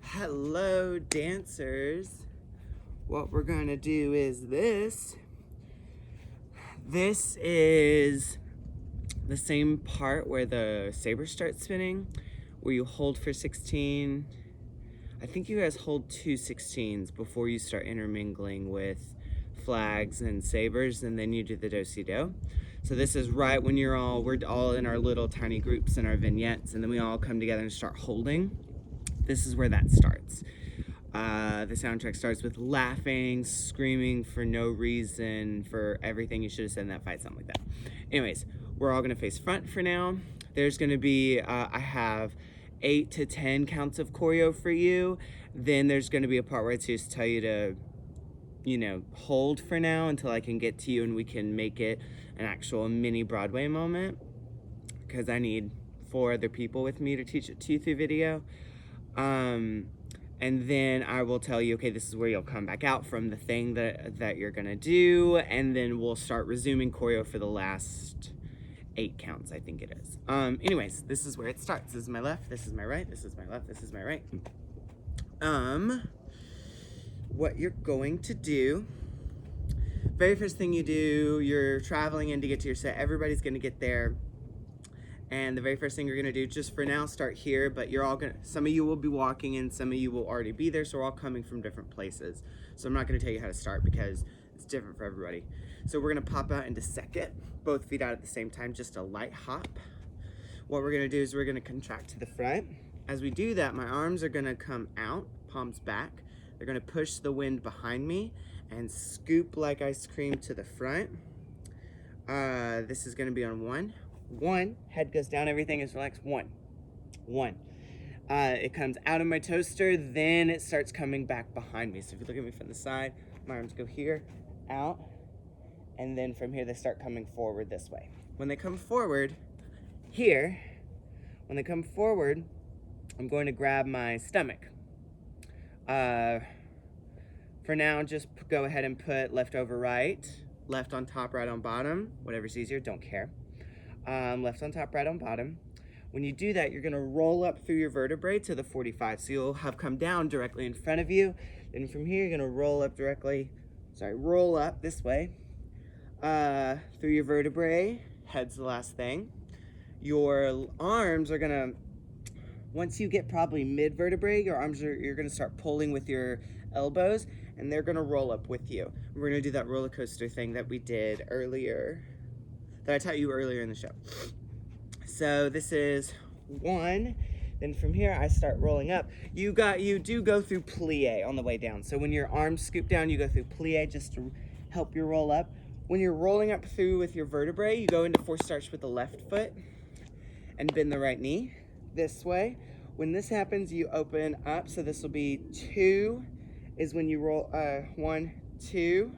Hello, dancers. What we're going to do is this. This is the same part where the saber starts spinning, where you hold for 16. I think you guys hold 2 16s before you start intermingling with flags and sabers, and then you do the do-si-do. So this is right when we're all in our little tiny groups in our vignettes, and then we all come together and start holding. This is where that starts. The soundtrack starts with laughing, screaming for no reason, for everything you should have said in that fight, something like that. Anyways, we're all gonna face front for now. There's gonna be, I have 8 to 10 counts of choreo for you. Then there's gonna be a part where I just tell you to, hold for now until I can get to you and we can make it an actual mini Broadway moment. Because I need 4 other people with me to teach it to you through video. And then I will tell you, okay, this is where you'll come back out from the thing that you're gonna do, and then we'll start resuming choreo for the last 8 counts, I think it is. Anyways, this is where it starts. This is my left, this is my right, this is my left, this is my right. What you're going to do, very first thing you do, you're traveling in to get to your set, everybody's gonna get there. And the very first thing you're gonna do, just for now, start here, but some of you will be walking in, some of you will already be there, so we're all coming from different places. So I'm not gonna tell you how to start because it's different for everybody. So we're gonna pop out into second, both feet out at the same time, just a light hop. What we're gonna do is we're gonna contract to the front. As we do that, my arms are gonna come out, palms back. They're gonna push the wind behind me and scoop like ice cream to the front. This is gonna be on 1. 1, head goes down, everything is relaxed. 1. It comes out of my toaster, then it starts coming back behind me. So if you look at me from the side, my arms go here, out, and then from here they start coming forward this way. When they come forward, I'm going to grab my stomach. For now, just go ahead and put left over right, left on top, right on bottom, whatever's easier, don't care. Left on top, right on bottom. When you do that, you're gonna roll up through your vertebrae to the 45. So you'll have come down directly in front of you. Then from here, you're gonna roll up this way, through your vertebrae. Head's the last thing. Your arms are gonna, once you get probably mid vertebrae, you're gonna start pulling with your elbows and they're gonna roll up with you. We're gonna do that roller coaster thing that we did earlier, that I taught you earlier in the show. So this is 1. Then from here, I start rolling up. You do go through plie on the way down. So when your arms scoop down, you go through plie just to help you roll up. When you're rolling up through with your vertebrae, you go into 4 starch with the left foot and bend the right knee this way. When this happens, you open up. So this will be 2 is when you roll, 1, 2.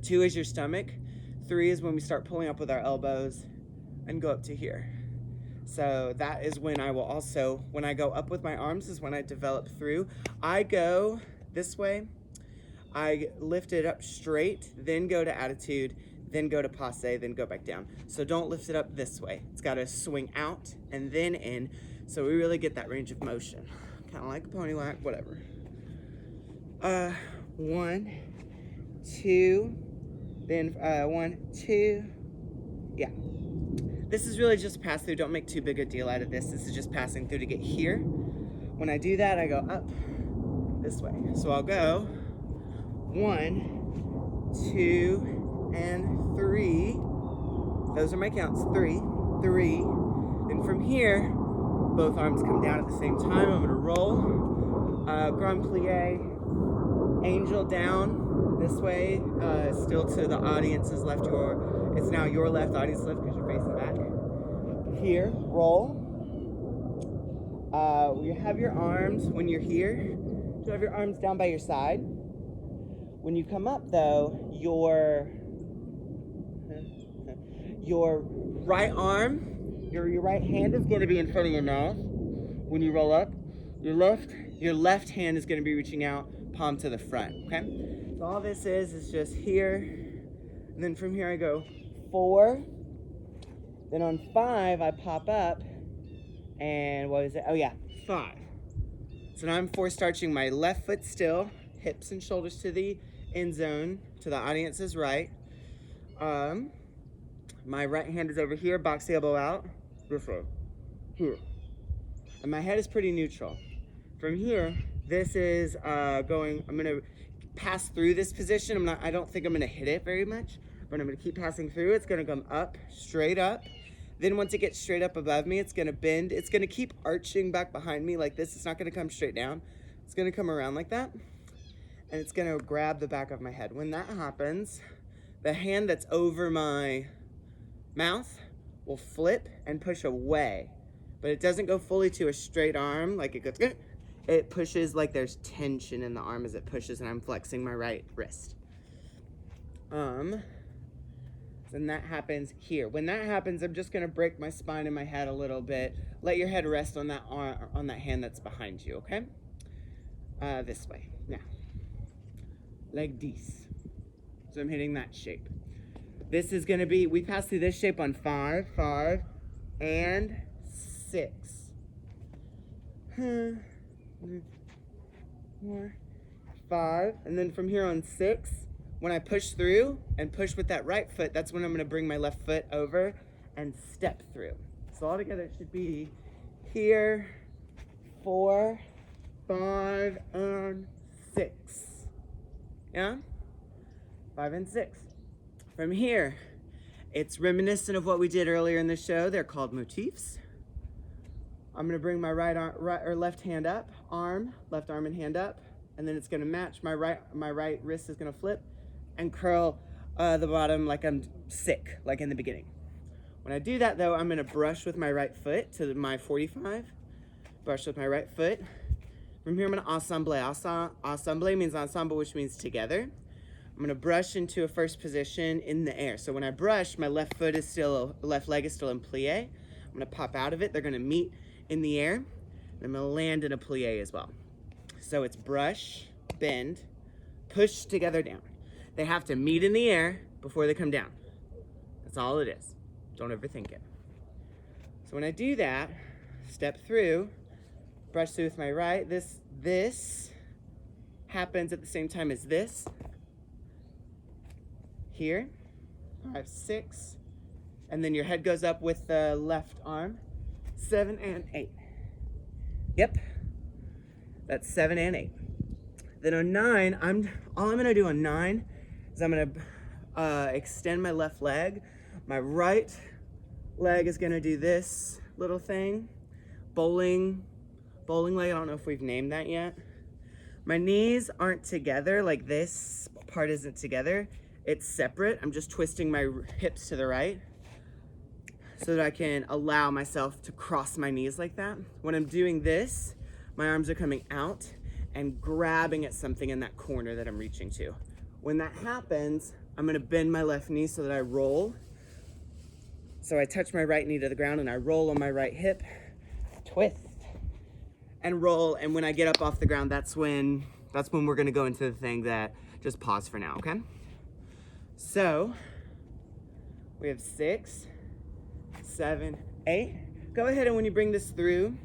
2 is your stomach. 3 is when we start pulling up with our elbows and go up to here. So that is when I will also, when I go up with my arms is when I develop through. I go this way, I lift it up straight, then go to attitude, then go to passe, then go back down. So don't lift it up this way. It's gotta swing out and then in, so we really get that range of motion. Kind of like a pony whack, whatever. 1, 2, then 1, 2, yeah. This is really just pass through. Don't make too big a deal out of this. This is just passing through to get here. When I do that, I go up this way. So I'll go 1, 2, and 3. Those are my counts. 3, 3. Then from here, both arms come down at the same time. I'm gonna roll, grand plie, angel down this way, still to the audience's left. It's now your left, audience left, because you're facing back. Here, roll. You have your arms, when you're here, you have your arms down by your side. When you come up though, your right arm, your right hand is gonna be in front of your mouth. When you roll up, your left hand is gonna be reaching out, palm to the front, okay? So all this is just here, and then from here I go 4, Then on 5, I pop up, and what is it? Oh yeah, 5. So now I'm force starching my left foot still, hips and shoulders to the end zone, to the audience's right. My right hand is over here, box the elbow out, this way, here. And my head is pretty neutral. From here, this is I'm gonna pass through this position. I don't think I'm gonna hit it very much, but I'm gonna keep passing through. It's gonna come up, straight up. Then once it gets straight up above me, it's gonna bend. It's gonna keep arching back behind me like this. It's not gonna come straight down. It's gonna come around like that. And it's gonna grab the back of my head. When that happens, the hand that's over my mouth will flip and push away. But it doesn't go fully to a straight arm, like it goes, it pushes like there's tension in the arm as it pushes, and I'm flexing my right wrist. Then that happens here. When that happens, I'm just gonna break my spine and my head a little bit. Let your head rest on that arm, on that hand that's behind you, okay? This way, now. Like this. So I'm hitting that shape. This is gonna be, we pass through this shape on 5, and 6. 4, 5, and then from here on 6, when I push through and push with that right foot, that's when I'm gonna bring my left foot over and step through. So altogether it should be here, 4, 5, and 6. Yeah? 5 and 6. From here, it's reminiscent of what we did earlier in the show. They're called motifs. I'm gonna bring my left hand up, left arm and hand up, and then it's gonna match. My right wrist is gonna flip and curl the bottom like I'm sick, like in the beginning. When I do that though, I'm gonna brush with my right foot to my 45. Brush with my right foot. From here, I'm gonna ensemble. Ensemble means ensemble, which means together. I'm gonna brush into a first position in the air. So when I brush, my left leg is still in plie. I'm gonna pop out of it. They're gonna meet in the air. And I'm gonna land in a plie as well. So it's brush, bend, push together down. They have to meet in the air before they come down. That's all it is. Don't overthink it. So when I do that, step through, brush through with my right. This happens at the same time as this. Here, 5, 6, and then your head goes up with the left arm. 7 and 8. Yep, that's 7 and 8. Then on 9, all I'm gonna do on 9 is I'm gonna extend my left leg. My right leg is gonna do this little thing, bowling leg. I don't know if we've named that yet. My knees aren't together, like this part isn't together. It's separate. I'm just twisting my hips to the right so that I can allow myself to cross my knees like that. When I'm doing this, my arms are coming out and grabbing at something in that corner that I'm reaching to. When that happens, I'm gonna bend my left knee so that I roll. So I touch my right knee to the ground and I roll on my right hip, twist, and roll. And when I get up off the ground, that's when we're gonna go into the thing that, just pause for now, okay? So we have 6, 7, 8. Go ahead and when you bring this through,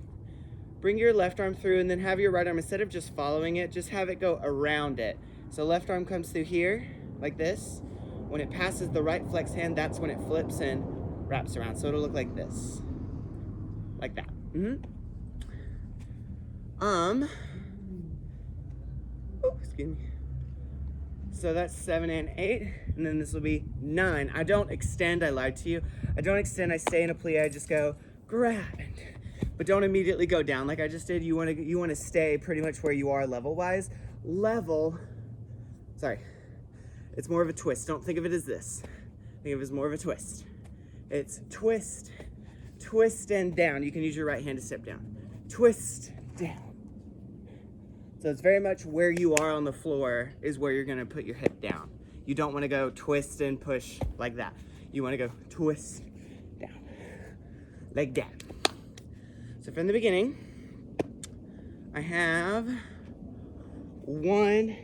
bring your left arm through and then have your right arm, instead of just following it, just have it go around it. So left arm comes through here, like this. When it passes the right flex hand, that's when it flips and wraps around. So it'll look like this, like that. Excuse me. So that's 7 and 8, and then this will be 9. I don't extend, I lied to you. I don't extend, I stay in a plie, I just go grab, but don't immediately go down like I just did. You wanna stay pretty much where you are level-wise. Sorry, it's more of a twist. Don't think of it as this. Think of it as more of a twist. It's twist, twist and down. You can use your right hand to step down. Twist, down. So it's very much where you are on the floor is where you're gonna put your hip down. You don't wanna go twist and push like that. You wanna go twist, down, like that. So from the beginning, I have 3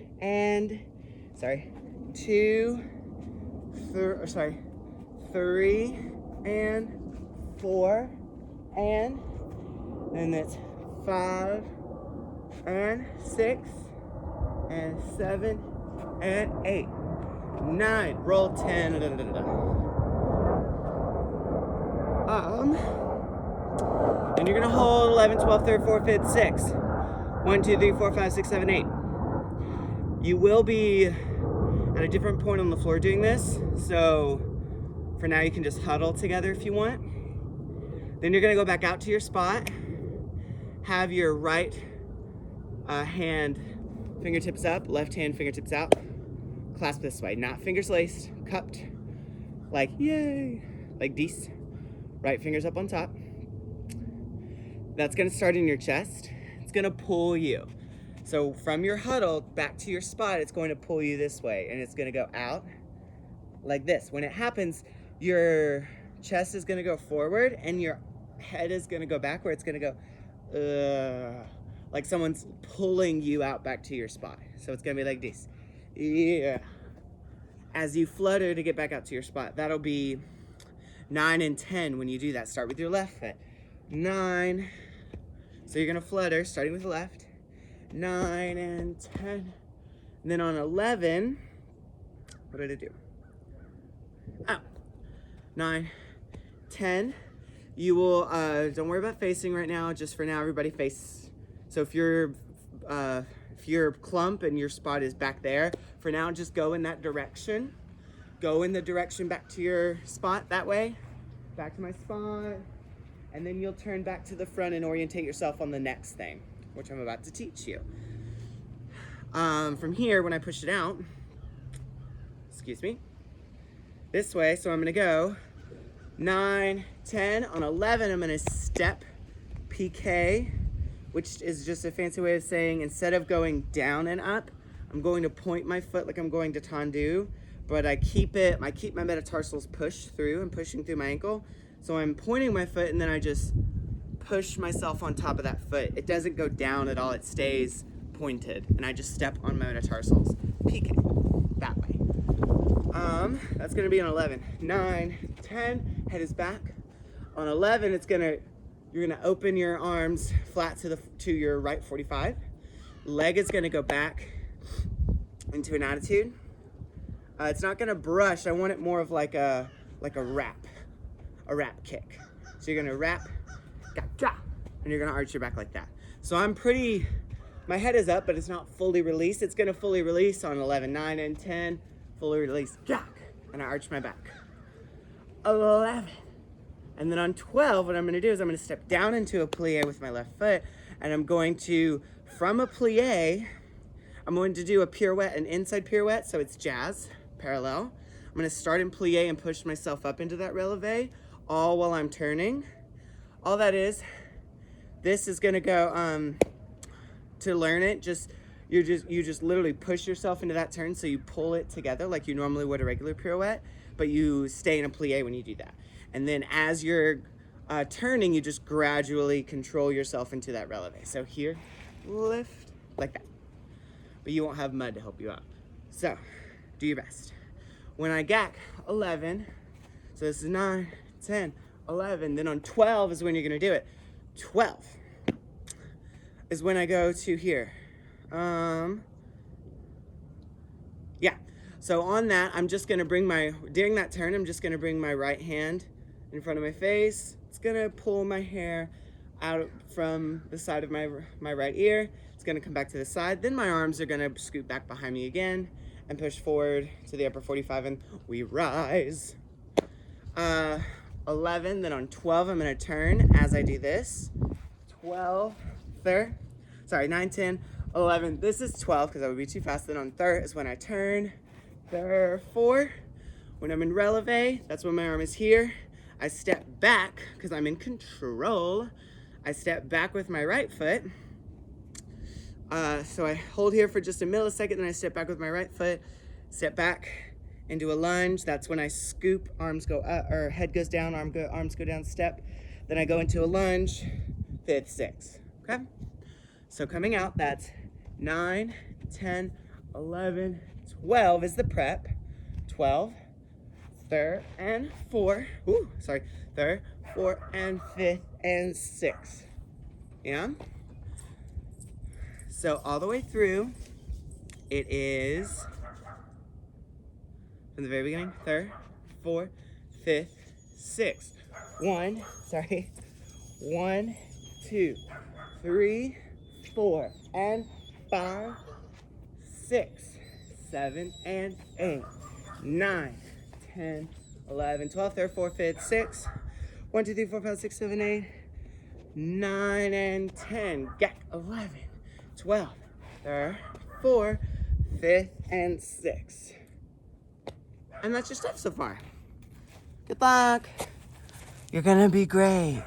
and 4, and then it's 5, and 6, and 7, and 8, 9, roll 10, and you're gonna hold 11, 12, 13, 14, 15, 6. 1, 2, 3, 4, 5, 6, 7, 8. You will be at a different point on the floor doing this, so for now you can just huddle together if you want. Then you're gonna go back out to your spot, have your right hand fingertips up, left hand fingertips out, clasp this way, not fingers laced, cupped, like yay, like this. Right fingers up on top. That's gonna start in your chest. It's gonna pull you. So from your huddle back to your spot, it's going to pull you this way, and it's gonna go out like this. When it happens, your chest is gonna go forward and your head is gonna go back, where it's gonna go like someone's pulling you out back to your spot. So it's gonna be like this. Yeah. As you flutter to get back out to your spot, that'll be 9 and 10 when you do that. Start with your left foot. 9. So you're gonna flutter, starting with the left. 9 and 10. And then on 11, what did I do? Oh. 9, 10. You will, don't worry about facing right now. Just for now, everybody face. So if you're clump and your spot is back there, for now, just go in that direction. Go in the direction back to your spot that way. Back to my spot. And then you'll turn back to the front and orientate yourself on the next thing, which I'm about to teach you. From here, when I push it out, excuse me, this way, so I'm gonna go 9, 10. On 11, I'm gonna step PK, which is just a fancy way of saying instead of going down and up, I'm going to point my foot like I'm going to tendu, but I keep my metatarsals pushed through and pushing through my ankle. So I'm pointing my foot and then I just push myself on top of that foot. It doesn't go down at all, it stays pointed. And I just step on my metatarsals, PK, that way. That's gonna be on 11. 9, 10, head is back. On 11, you're gonna open your arms flat to your right 45. Leg is gonna go back into an attitude. It's not gonna brush. I want it more of like a wrap kick. So you're gonna wrap, and you're gonna arch your back like that. So my head is up, but it's not fully released. It's gonna fully release on 11, 9, and 10. Fully release, and I arch my back. 11. And then on 12, what I'm gonna do is I'm gonna step down into a plie with my left foot, and I'm going to, from a plie, I'm going to do a pirouette, an inside pirouette, so it's jazz, parallel. I'm gonna start in plie and push myself up into that releve, all while I'm turning. All that is, this is gonna go, to learn it, you just literally push yourself into that turn, so you pull it together like you normally would a regular pirouette, but you stay in a plie when you do that. And then as you're turning, you just gradually control yourself into that releve. So here, lift, like that. But you won't have mud to help you out. So, do your best. When I gack 11, so this is 9, 10, 11, then on 12 is when you're gonna do it. 12 is when I go to here. Yeah, so on that, I'm just gonna during that turn, I'm just gonna bring my right hand in front of my face. It's gonna pull my hair out from the side of my right ear. It's gonna come back to the side. Then my arms are gonna scoot back behind me again and push forward to the upper 45 and we rise. 11, then on 12, I'm gonna turn as I do this. 12, 9, 10, 11. This is 12 because that would be too fast. Then on 3 is when I turn. 4, when I'm in releve, that's when my arm is here. I step back because I'm in control. I step back with my right foot. So I hold here for just a millisecond, then I step back with my right foot, step back into a lunge. That's when I scoop, arms go up, or head goes down, arms go down, step. Then I go into a lunge, 5th, 6th, okay? So coming out, that's 9, 10, 11, 12 is the prep. 12, 3, and 4. 3, 4th and 5th and 6th. Yeah? So all the way through, it is from the very beginning, 3rd, 4th, 5th, 6th. 1, 2, 3, 4, and 5, 6, 7, and 8, 9, 10, 11, 12, 13, 14, 15, 6. 1, 2, 3, 4, 5, 6, 7, 8, 9, and 10. Gack 11, 12, 3, 4, 5th, and 6th. And that's your steps so far. Good luck. You're gonna be great.